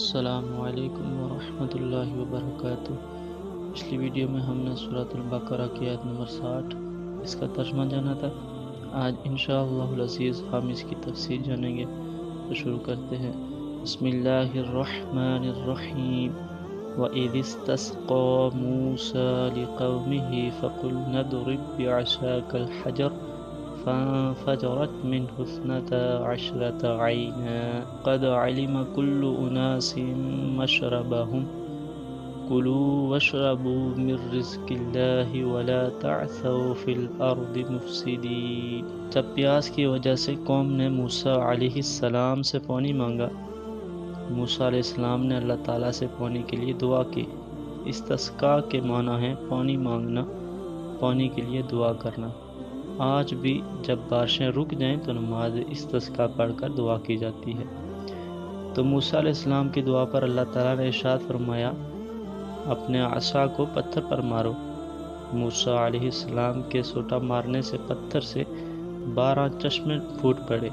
السلام علیکم ورحمۃ اللہ وبرکاتہ۔ پچھلی ویڈیو میں ہم نے سورۃ البقرہ کی آیت نمبر 60 اس کا ترجمہ جانا تھا۔ آج انشاءاللہ العزیز ہم اس کی تفسیر جانیں گے، تو شروع کرتے ہیں۔ بسم اللہ الرحمن الرحیم۔ وَإِذِ اسْتَسْقَىٰ مُوسَىٰ لِقَوْمِهِ فَقُلْنَا اضْرِب بِّعَصَاكَ الْحَجَرَ فانفجرت منه 12 عينا قد علم كل أناس مشربهم كلوا واشربوا من رزق الله ولا تعثوا في الأرض مفسدين۔ جب پیاس کی وجہ سے قوم نے موسیٰ علیہ السلام سے پانی مانگا، موسیٰ علیہ السلام نے اللہ تعالیٰ سے پانی کے لیے دعا کی۔ استسقاء کے معنی ہے پانی مانگنا، پانی کے لیے دعا کرنا۔ آج بھی جب بارشیں رک جائیں تو نماز استسقاء پڑھ کر دعا کی جاتی ہے۔ تو موسیٰ علیہ السلام کی دعا پر اللہ تعالیٰ نے ارشاد فرمایا، اپنے عصا کو پتھر پر مارو۔ موسیٰ علیہ السلام کے سوٹا مارنے سے پتھر سے 12 چشمے پھوٹ پڑے۔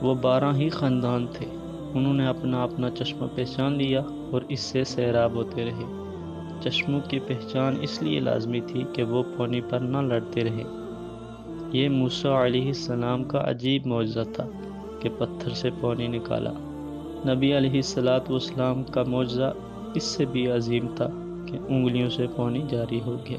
وہ 12 ہی خاندان تھے، انہوں نے اپنا اپنا چشمہ پہچان لیا اور اس سے سیراب ہوتے رہے۔ چشموں کی پہچان اس لیے لازمی تھی کہ وہ پانی پر نہ لڑتے رہے۔ یہ موسیٰ علیہ السلام کا عجیب معجزہ تھا کہ پتھر سے پانی نکالا۔ نبی علیہ السلام کا معجزہ اس سے بھی عظیم تھا کہ انگلیوں سے پانی جاری ہو گیا۔